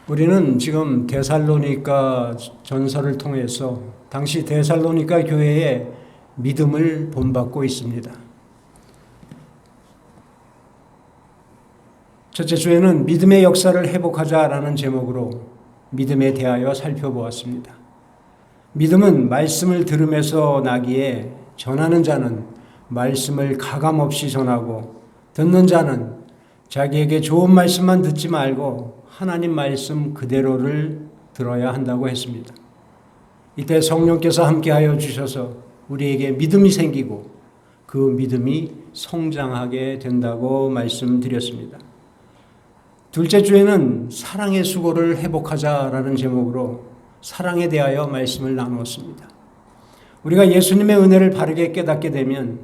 우리는 지금 데살로니가 전서를 통해서 당시 데살로니가 교회의 믿음을 본받고 있습니다. 첫째 주에는 믿음의 역사를 회복하자라는 제목으로 믿음에 대하여 살펴보았습니다. 믿음은 말씀을 들으면서 나기에 전하는 자는 말씀을 가감없이 전하고 듣는 자는 자기에게 좋은 말씀만 듣지 말고 하나님 말씀 그대로를 들어야 한다고 했습니다. 이때 성령께서 함께하여 주셔서 우리에게 믿음이 생기고 그 믿음이 성장하게 된다고 말씀드렸습니다. 둘째 주에는 사랑의 수고를 회복하자라는 제목으로 사랑에 대하여 말씀을 나누었습니다. 우리가 예수님의 은혜를 바르게 깨닫게 되면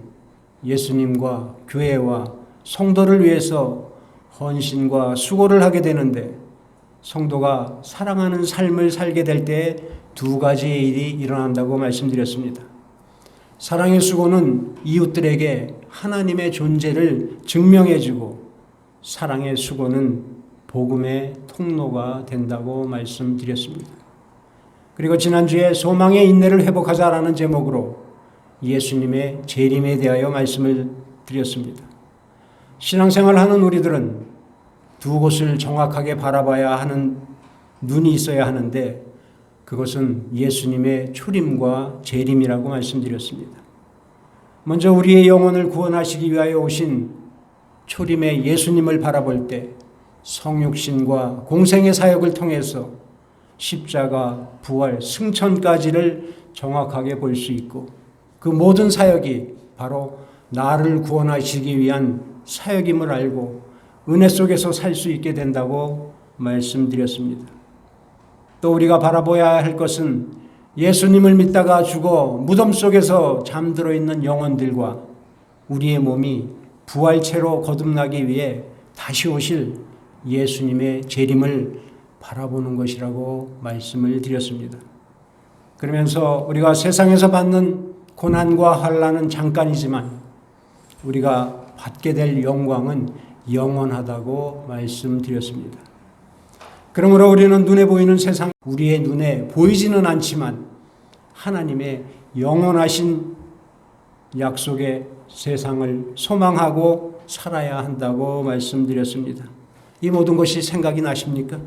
예수님과 교회와 성도를 위해서 헌신과 수고를 하게 되는데 성도가 사랑하는 삶을 살게 될 때 두 가지의 일이 일어난다고 말씀드렸습니다. 사랑의 수고는 이웃들에게 하나님의 존재를 증명해주고 사랑의 수고는 복음의 통로가 된다고 말씀드렸습니다. 그리고 지난주에 소망의 인내를 회복하자라는 제목으로 예수님의 재림에 대하여 말씀을 드렸습니다. 신앙생활을 하는 우리들은 두 곳을 정확하게 바라봐야 하는 눈이 있어야 하는데 그것은 예수님의 초림과 재림이라고 말씀드렸습니다. 먼저 우리의 영혼을 구원하시기 위하여 오신 초림의 예수님을 바라볼 때 성육신과 공생의 사역을 통해서 십자가, 부활, 승천까지를 정확하게 볼 수 있고 그 모든 사역이 바로 나를 구원하시기 위한 사역임을 알고 은혜 속에서 살 수 있게 된다고 말씀드렸습니다. 또 우리가 바라봐야 할 것은 예수님을 믿다가 죽어 무덤 속에서 잠들어 있는 영혼들과 우리의 몸이 부활체로 거듭나기 위해 다시 오실 예수님의 재림을 바라보는 것이라고 말씀을 드렸습니다. 그러면서 우리가 세상에서 받는 고난과 환난은 잠깐이지만 우리가 받게 될 영광은 영원하다고 말씀드렸습니다. 그러므로 우리는 눈에 보이는 세상, 우리의 눈에 보이지는 않지만 하나님의 영원하신 약속의 세상을 소망하고 살아야 한다고 말씀드렸습니다. 이 모든 것이 생각이 나십니까?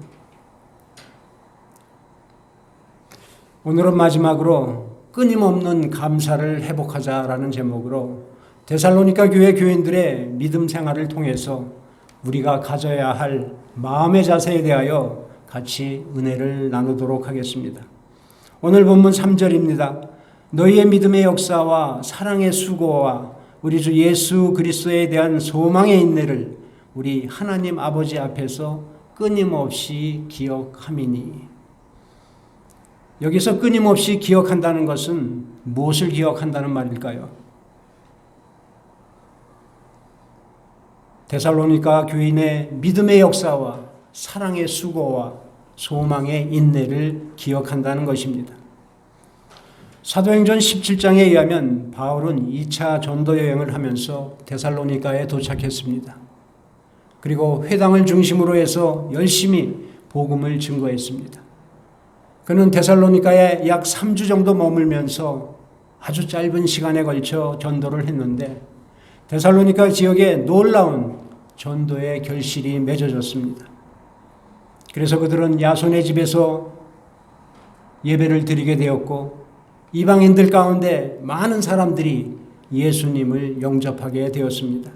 오늘은 마지막으로 끊임없는 감사를 회복하자라는 제목으로 데살로니가 교회 교인들의 믿음 생활을 통해서 우리가 가져야 할 마음의 자세에 대하여 같이 은혜를 나누도록 하겠습니다. 오늘 본문 3절입니다. 너희의 믿음의 역사와 사랑의 수고와 우리 주 예수 그리스도에 대한 소망의 인내를 우리 하나님 아버지 앞에서 끊임없이 기억함이니. 여기서 끊임없이 기억한다는 것은 무엇을 기억한다는 말일까요? 데살로니가 교인의 믿음의 역사와 사랑의 수고와 소망의 인내를 기억한다는 것입니다. 사도행전 17장에 의하면 바울은 2차 전도 여행을 하면서 데살로니가에 도착했습니다. 그리고 회당을 중심으로 해서 열심히 복음을 증거했습니다. 그는 데살로니가에 약 3주 정도 머물면서 아주 짧은 시간에 걸쳐 전도를 했는데 데살로니가 지역에 놀라운 전도의 결실이 맺어졌습니다. 그래서 그들은 야손의 집에서 예배를 드리게 되었고 이방인들 가운데 많은 사람들이 예수님을 영접하게 되었습니다.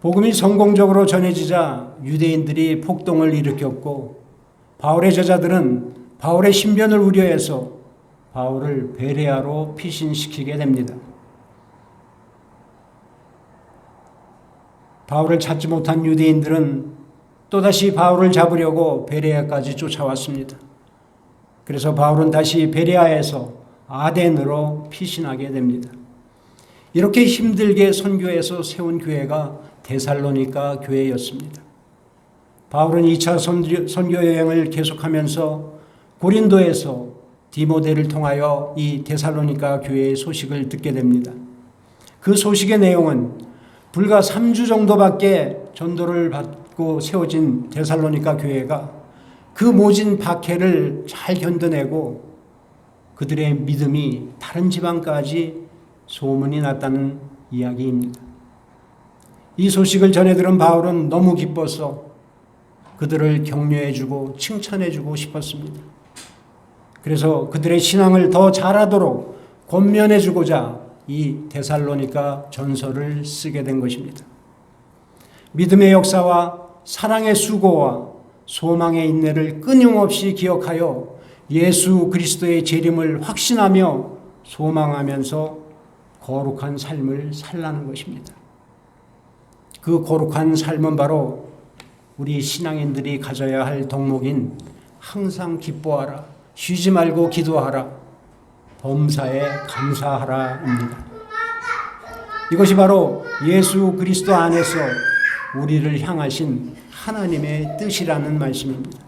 복음이 성공적으로 전해지자 유대인들이 폭동을 일으켰고 바울의 제자들은 바울의 신변을 우려해서 바울을 베레아로 피신시키게 됩니다. 바울을 찾지 못한 유대인들은 또다시 바울을 잡으려고 베레아까지 쫓아왔습니다. 그래서 바울은 다시 베레아에서 아덴으로 피신하게 됩니다. 이렇게 힘들게 선교해서 세운 교회가 데살로니가 교회였습니다. 바울은 2차 선교 여행을 계속하면서 고린도에서 디모데를 통하여 이 데살로니가 교회의 소식을 듣게 됩니다. 그 소식의 내용은 불과 3주 정도밖에 전도를 받고 세워진 데살로니가 교회가 그 모진 박해를 잘 견뎌내고 그들의 믿음이 다른 지방까지 소문이 났다는 이야기입니다. 이 소식을 전해 들은 바울은 너무 기뻐서 그들을 격려해주고 칭찬해주고 싶었습니다. 그래서 그들의 신앙을 더 잘하도록 권면해주고자 이 데살로니가 전서를 쓰게 된 것입니다. 믿음의 역사와 사랑의 수고와 소망의 인내를 끊임없이 기억하여 예수 그리스도의 재림을 확신하며 소망하면서 거룩한 삶을 살라는 것입니다. 그 거룩한 삶은 바로 우리 신앙인들이 가져야 할 덕목인 항상 기뻐하라, 쉬지 말고 기도하라, 범사에 감사하라입니다. 이것이 바로 예수 그리스도 안에서 우리를 향하신 하나님의 뜻이라는 말씀입니다.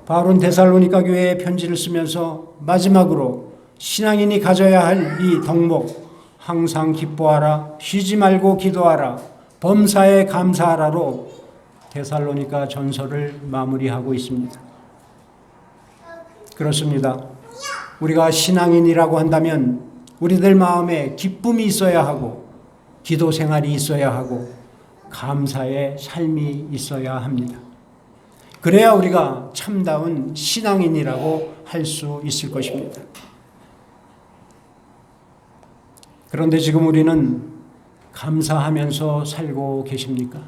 바울은 데살로니가 교회에 편지를 쓰면서 마지막으로 신앙인이 가져야 할 이 덕목, 항상 기뻐하라, 쉬지 말고 기도하라, 범사에 감사하라로 데살로니가 전서를 마무리하고 있습니다. 그렇습니다. 우리가 신앙인이라고 한다면 우리들 마음에 기쁨이 있어야 하고 기도 생활이 있어야 하고 감사의 삶이 있어야 합니다. 그래야 우리가 참다운 신앙인이라고 할 수 있을 것입니다. 그런데 지금 우리는 감사하면서 살고 계십니까?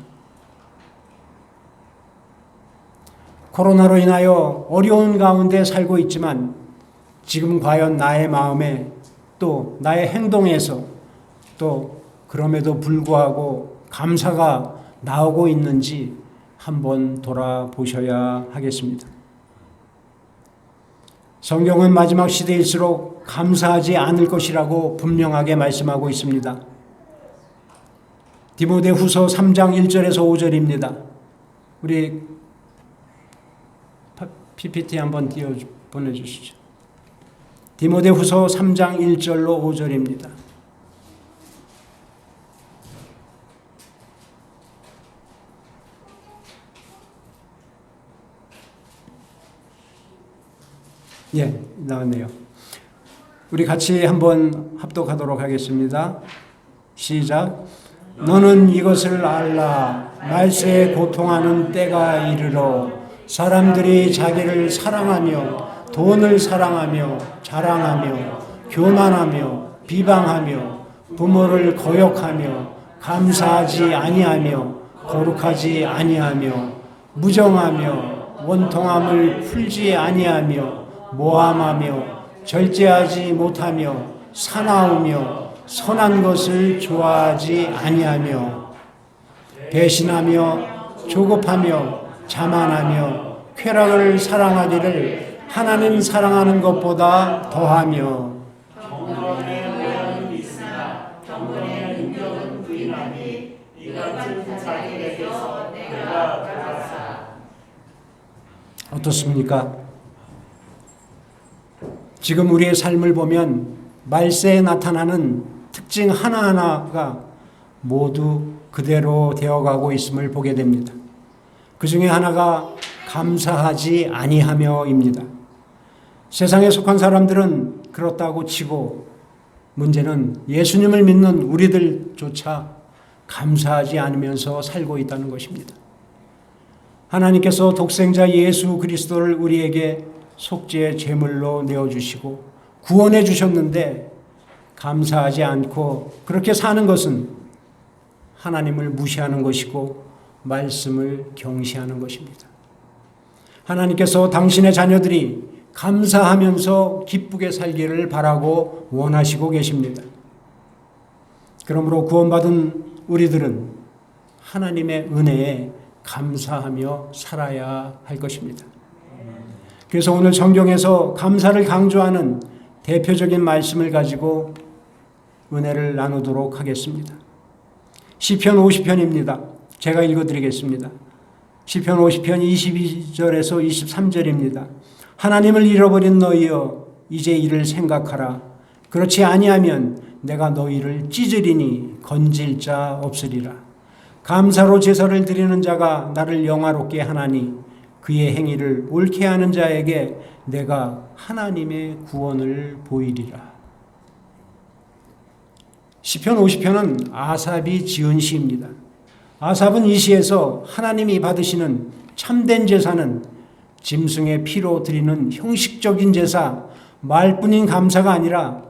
코로나로 인하여 어려운 가운데 살고 있지만 지금 과연 나의 마음에 또 나의 행동에서 또 그럼에도 불구하고 감사가 나오고 있는지 한번 돌아보셔야 하겠습니다. 성경은 마지막 시대일수록 감사하지 않을 것이라고 분명하게 말씀하고 있습니다. 디모데후서 3장 1절에서 5절입니다. 우리 PPT 한번 보내주시죠. 디모데후서 3장 1절로 5절입니다. 예, 나왔네요. 우리 같이 한번 합독하도록 하겠습니다. 시작. 너는 이것을 알라. 말세에 고통하는 때가 이르러 사람들이 자기를 사랑하며 돈을 사랑하며 자랑하며 교만하며 비방하며 부모를 거역하며 감사하지 아니하며 거룩하지 아니하며 무정하며 원통함을 풀지 아니하며 모함하며 절제하지 못하며 사나우며 선한 것을 좋아하지 아니하며 배신하며 조급하며 자만하며 쾌락을 사랑하기를 하나님 사랑하는 것보다 더하며 어떻습니까? 지금 우리의 삶을 보면 말세에 나타나는 특징 하나하나가 모두 그대로 되어가고 있음을 보게 됩니다. 그 중에 하나가 감사하지 아니하며입니다. 세상에 속한 사람들은 그렇다고 치고 문제는 예수님을 믿는 우리들조차 감사하지 않으면서 살고 있다는 것입니다. 하나님께서 독생자 예수 그리스도를 우리에게 속죄의 제물로 내어주시고 구원해 주셨는데 감사하지 않고 그렇게 사는 것은 하나님을 무시하는 것이고 말씀을 경시하는 것입니다. 하나님께서 당신의 자녀들이 감사하면서 기쁘게 살기를 바라고 원하시고 계십니다. 그러므로 구원받은 우리들은 하나님의 은혜에 감사하며 살아야 할 것입니다. 그래서 오늘 성경에서 감사를 강조하는 대표적인 말씀을 가지고 은혜를 나누도록 하겠습니다. 시편 50편입니다. 제가 읽어드리겠습니다. 시편 50편 22절에서 23절입니다. 하나님을 잃어버린 너희여 이제 이를 생각하라. 그렇지 아니하면 내가 너희를 찢으리니 건질 자 없으리라. 감사로 제사를 드리는 자가 나를 영화롭게 하나니 그의 행위를 옳게 하는 자에게 내가 하나님의 구원을 보이리라. 시편 50편은 아삽이 지은 시입니다. 아삽은 이 시에서 하나님이 받으시는 참된 제사는 짐승의 피로 드리는 형식적인 제사, 말뿐인 감사가 아니라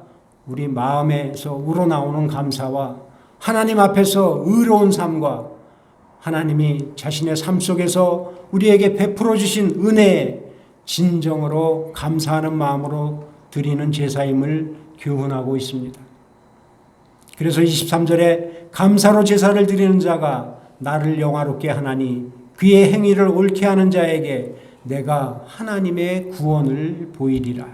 우리 마음에서 우러나오는 감사와 하나님 앞에서 의로운 삶과 하나님이 자신의 삶 속에서 우리에게 베풀어 주신 은혜에 진정으로 감사하는 마음으로 드리는 제사임을 교훈하고 있습니다. 그래서 23절에 감사로 제사를 드리는 자가 나를 영화롭게 하나니 그의 행위를 옳게 하는 자에게 내가 하나님의 구원을 보이리라.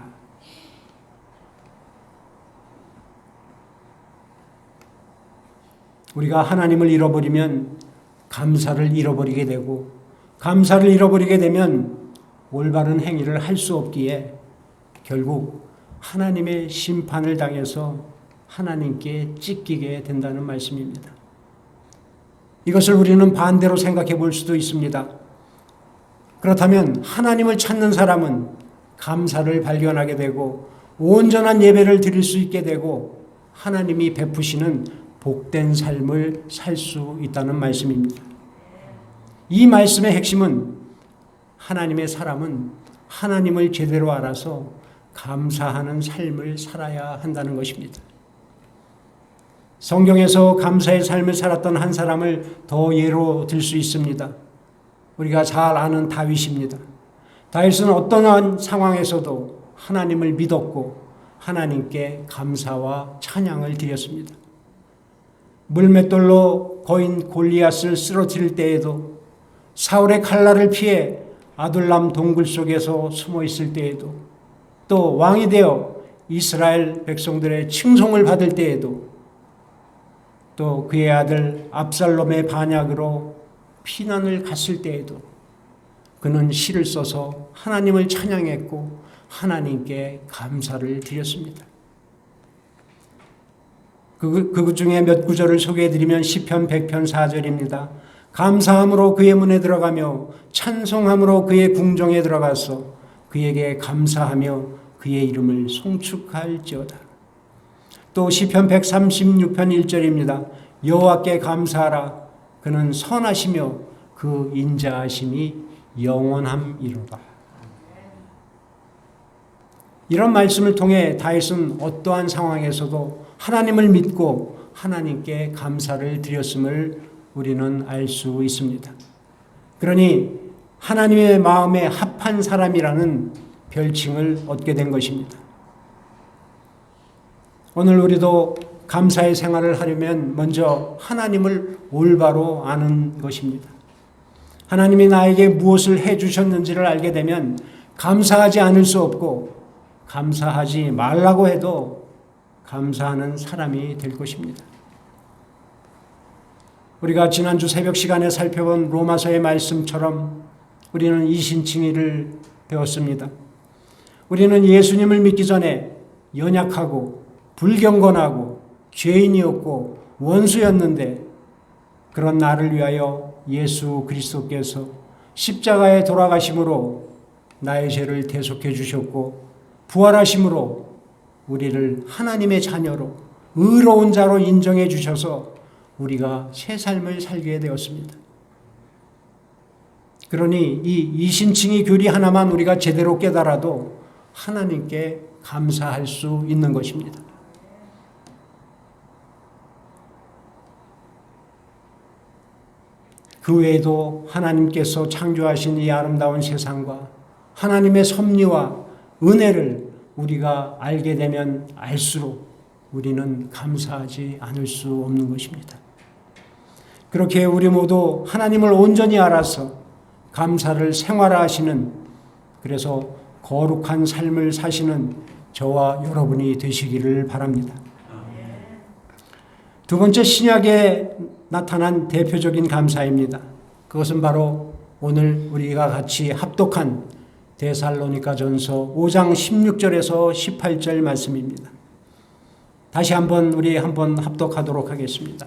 우리가 하나님을 잃어버리면 감사를 잃어버리게 되고, 감사를 잃어버리게 되면 올바른 행위를 할 수 없기에 결국 하나님의 심판을 당해서 하나님께 찢기게 된다는 말씀입니다. 이것을 우리는 반대로 생각해 볼 수도 있습니다. 그렇다면 하나님을 찾는 사람은 감사를 발견하게 되고 온전한 예배를 드릴 수 있게 되고 하나님이 베푸시는 복된 삶을 살 수 있다는 말씀입니다. 이 말씀의 핵심은 하나님의 사람은 하나님을 제대로 알아서 감사하는 삶을 살아야 한다는 것입니다. 성경에서 감사의 삶을 살았던 한 사람을 더 예로 들 수 있습니다. 우리가 잘 아는 다윗입니다. 다윗은 어떠한 상황에서도 하나님을 믿었고 하나님께 감사와 찬양을 드렸습니다. 물맷돌로 거인 골리앗을 쓰러뜨릴 때에도, 사울의 칼날을 피해 아둘람 동굴 속에서 숨어 있을 때에도, 또 왕이 되어 이스라엘 백성들의 칭송을 받을 때에도, 또 그의 아들 압살롬의 반역으로 피난을 갔을 때에도 그는 시를 써서 하나님을 찬양했고 하나님께 감사를 드렸습니다. 그 중에 몇 구절을 소개해드리면 시편 100편 4절입니다. 감사함으로 그의 문에 들어가며 찬송함으로 그의 궁정에 들어가서 그에게 감사하며 그의 이름을 송축할지어다. 또 시편 136편 1절입니다. 여호와께 감사하라. 그는 선하시며 그 인자하심이 영원함이로다. 이런 말씀을 통해 다윗은 어떠한 상황에서도 하나님을 믿고 하나님께 감사를 드렸음을 우리는 알 수 있습니다. 그러니 하나님의 마음에 합한 사람이라는 별칭을 얻게 된 것입니다. 오늘 우리도 감사의 생활을 하려면 먼저 하나님을 올바로 아는 것입니다. 하나님이 나에게 무엇을 해주셨는지를 알게 되면 감사하지 않을 수 없고 감사하지 말라고 해도 감사하는 사람이 될 것입니다. 우리가 지난주 새벽 시간에 살펴본 로마서의 말씀처럼 우리는 이신칭의를 배웠습니다. 우리는 예수님을 믿기 전에 연약하고 불경건하고 죄인이었고 원수였는데 그런 나를 위하여 예수 그리스도께서 십자가에 돌아가심으로 나의 죄를 대속해 주셨고 부활하심으로 우리를 하나님의 자녀로 의로운 자로 인정해 주셔서 우리가 새 삶을 살게 되었습니다. 그러니 이 이신칭의 교리 하나만 우리가 제대로 깨달아도 하나님께 감사할 수 있는 것입니다. 그 외에도 하나님께서 창조하신 이 아름다운 세상과 하나님의 섭리와 은혜를 우리가 알게 되면 알수록 우리는 감사하지 않을 수 없는 것입니다. 그렇게 우리 모두 하나님을 온전히 알아서 감사를 생활화하시는, 그래서 거룩한 삶을 사시는 저와 여러분이 되시기를 바랍니다. 두 번째, 신약에 나타난 대표적인 감사입니다. 그것은 바로 오늘 우리가 같이 합독한 데살로니가전서 5장 16절에서 18절 말씀입니다. 다시 한번 우리 한번 합독하도록 하겠습니다.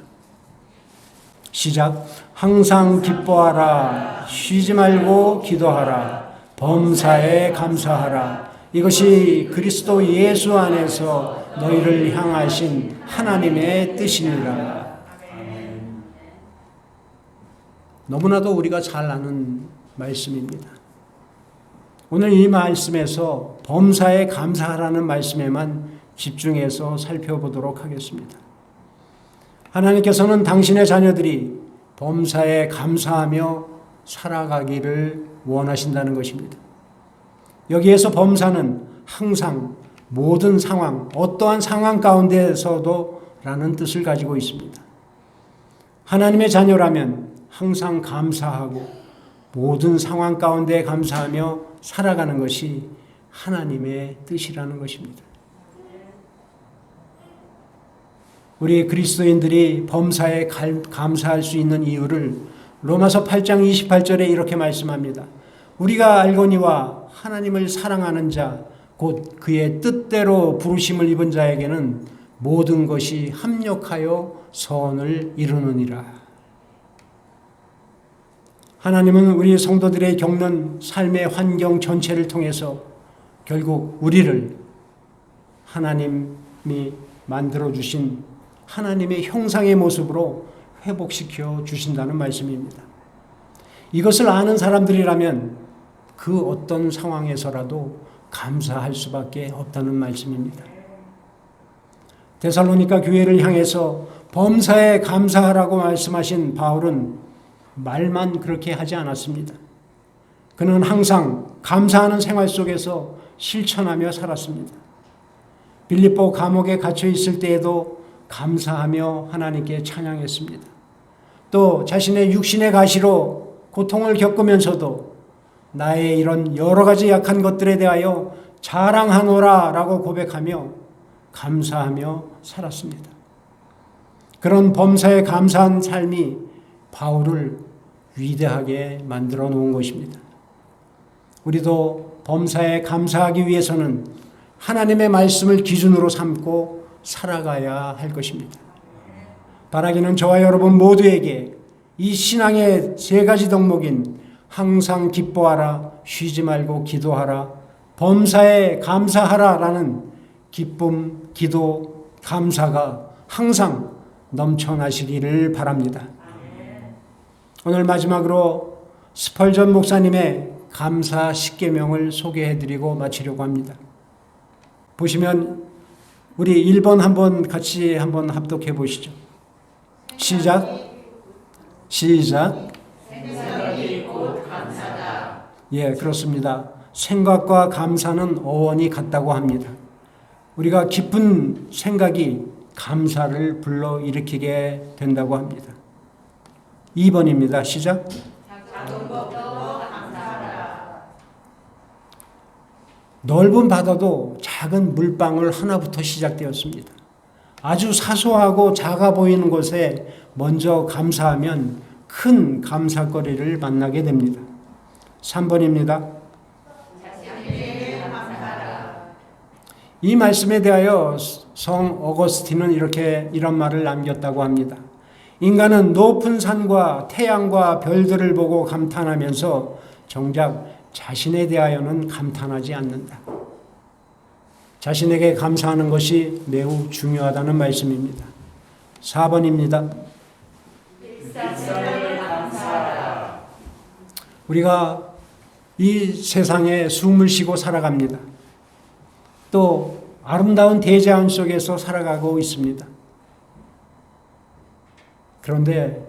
시작. 항상 기뻐하라. 쉬지 말고 기도하라. 범사에 감사하라. 이것이 그리스도 예수 안에서 너희를 향하신 하나님의 뜻이니라. 너무나도 우리가 잘 아는 말씀입니다. 오늘 이 말씀에서 범사에 감사하라는 말씀에만 집중해서 살펴보도록 하겠습니다. 하나님께서는 당신의 자녀들이 범사에 감사하며 살아가기를 원하신다는 것입니다. 여기에서 범사는 항상 모든 상황, 어떠한 상황 가운데에서도 라는 뜻을 가지고 있습니다. 하나님의 자녀라면 항상 감사하고 모든 상황 가운데 감사하며 살아가는 것이 하나님의 뜻이라는 것입니다. 우리 그리스도인들이 범사에 감사할 수 있는 이유를 로마서 8장 28절에 이렇게 말씀합니다. 우리가 알거니와 하나님을 사랑하는 자, 곧 그의 뜻대로 부르심을 입은 자에게는 모든 것이 합력하여 선을 이루느니라. 하나님은 우리 성도들의 겪는 삶의 환경 전체를 통해서 결국 우리를 하나님이 만들어주신 하나님의 형상의 모습으로 회복시켜 주신다는 말씀입니다. 이것을 아는 사람들이라면 그 어떤 상황에서라도 감사할 수밖에 없다는 말씀입니다. 데살로니가 교회를 향해서 범사에 감사하라고 말씀하신 바울은 말만 그렇게 하지 않았습니다. 그는 항상 감사하는 생활 속에서 실천하며 살았습니다. 빌립보 감옥에 갇혀 있을 때에도 감사하며 하나님께 찬양했습니다. 또 자신의 육신의 가시로 고통을 겪으면서도 나의 이런 여러 가지 약한 것들에 대하여 자랑하노라 라고 고백하며 감사하며 살았습니다. 그런 범사에 감사한 삶이 바울을 위대하게 만들어 놓은 것입니다. 우리도 범사에 감사하기 위해서는 하나님의 말씀을 기준으로 삼고 살아가야 할 것입니다. 바라기는 저와 여러분 모두에게 이 신앙의 세 가지 덕목인 항상 기뻐하라, 쉬지 말고 기도하라, 범사에 감사하라 라는 기쁨, 기도, 감사가 항상 넘쳐나시기를 바랍니다. 오늘 마지막으로 스펄전 목사님의 감사 10계명을 소개해드리고 마치려고 합니다. 보시면 우리 1번 한번 같이 한번 합독해 보시죠. 시작. 생각이 곧 감사다. 예, 그렇습니다. 생각과 감사는 어원이 같다고 합니다. 우리가 깊은 생각이 감사를 불러일으키게 된다고 합니다. 2번입니다. 시작. 작은 것도 감사하라. 넓은 바다도 작은 물방울 하나부터 시작되었습니다. 아주 사소하고 작아 보이는 것에 먼저 감사하면 큰 감사거리를 만나게 됩니다. 3번입니다. 이 말씀에 대하여 성 어거스틴은 이런 말을 남겼다고 합니다. 인간은 높은 산과 태양과 별들을 보고 감탄하면서 정작 자신에 대하여는 감탄하지 않는다. 자신에게 감사하는 것이 매우 중요하다는 말씀입니다. 4번입니다. 우리가 이 세상에 숨을 쉬고 살아갑니다. 또 아름다운 대자연 속에서 살아가고 있습니다. 그런데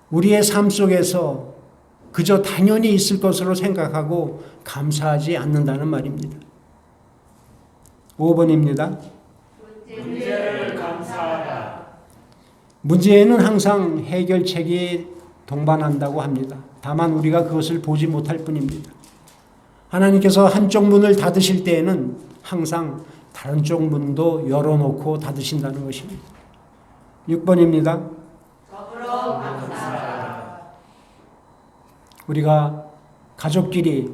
우리의 삶 속에서 그저 당연히 있을 것으로 생각하고 감사하지 않는다는 말입니다. 5번입니다. 문제를 감사하라. 문제에는 항상 해결책이 동반한다고 합니다. 다만 우리가 그것을 보지 못할 뿐입니다. 하나님께서 한쪽 문을 닫으실 때에는 항상 다른 쪽 문도 열어놓고 닫으신다는 것입니다. 6번입니다. 더불어 감사하라. 우리가 가족끼리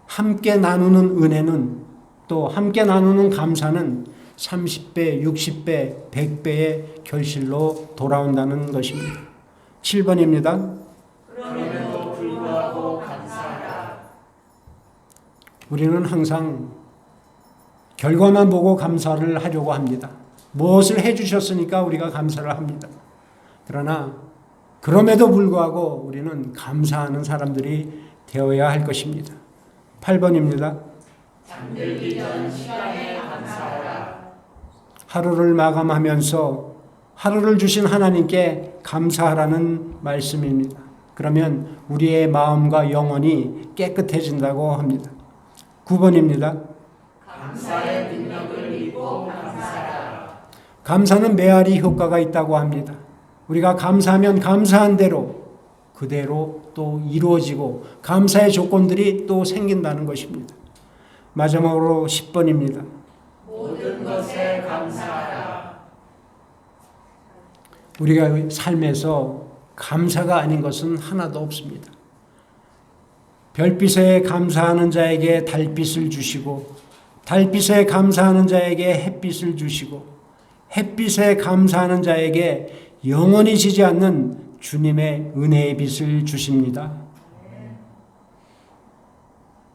함께 나누는 은혜는 또 함께 나누는 감사는 30배, 60배, 100배의 결실로 돌아온다는 것입니다. 7번입니다. 그럼에도 불구하고 감사하라. 우리는 항상 결과만 보고 감사를 하려고 합니다. 무엇을 해주셨으니까 우리가 감사를 합니다. 그러나 그럼에도 불구하고 우리는 감사하는 사람들이 되어야 할 것입니다. 8번입니다. 잠들기 전 시간에 감사하라. 하루를 마감하면서 하루를 주신 하나님께 감사하라는 말씀입니다. 그러면 우리의 마음과 영혼이 깨끗해진다고 합니다. 9번입니다. 감사의 능력을 믿고 감사하라. 감사는 메아리 효과가 있다고 합니다. 우리가 감사하면 감사한 대로 그대로 또 이루어지고 감사의 조건들이 또 생긴다는 것입니다. 마지막으로 10번입니다. 모든 것에 감사하라. 우리가 삶에서 감사가 아닌 것은 하나도 없습니다. 별빛에 감사하는 자에게 달빛을 주시고 달빛에 감사하는 자에게 햇빛을 주시고 햇빛에 감사하는 자에게 영원히 지지 않는 주님의 은혜의 빛을 주십니다.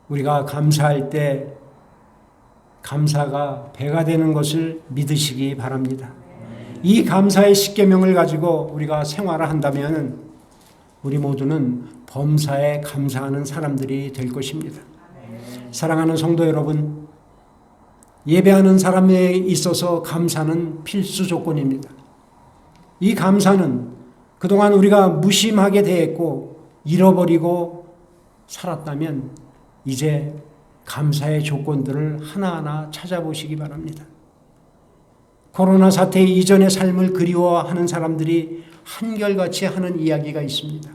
우리가 감사할 때 감사가 배가 되는 것을 믿으시기 바랍니다. 이 감사의 십계명을 가지고 우리가 생활을 한다면 우리 모두는 범사에 감사하는 사람들이 될 것입니다. 사랑하는 성도 여러분, 예배하는 사람에 있어서 감사는 필수 조건입니다. 이 감사는 그동안 우리가 무심하게 대했고 잃어버리고 살았다면 이제 감사의 조건들을 하나하나 찾아보시기 바랍니다. 코로나 사태 이전의 삶을 그리워하는 사람들이 한결같이 하는 이야기가 있습니다.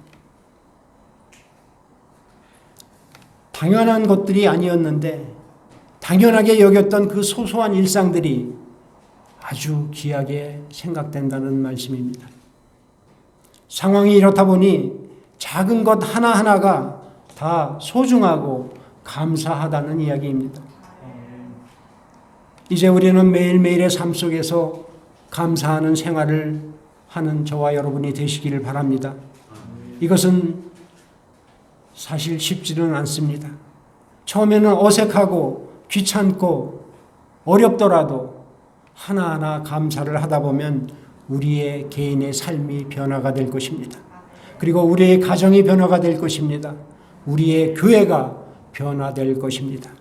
당연한 것들이 아니었는데 당연하게 여겼던 그 소소한 일상들이 아주 귀하게 생각된다는 말씀입니다. 상황이 이렇다 보니 작은 것 하나하나가 다 소중하고 감사하다는 이야기입니다. 이제 우리는 매일매일의 삶 속에서 감사하는 생활을 하는 저와 여러분이 되시기를 바랍니다. 이것은 사실 쉽지는 않습니다. 처음에는 어색하고 귀찮고 어렵더라도 하나하나 감사를 하다 보면 우리의 개인의 삶이 변화가 될 것입니다. 그리고 우리의 가정이 변화가 될 것입니다. 우리의 교회가 변화될 것입니다.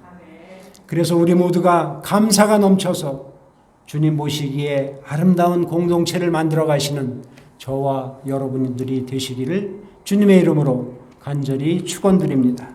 그래서 우리 모두가 감사가 넘쳐서 주님 모시기에 아름다운 공동체를 만들어 가시는 저와 여러분들이 되시기를 주님의 이름으로 간절히 축원드립니다.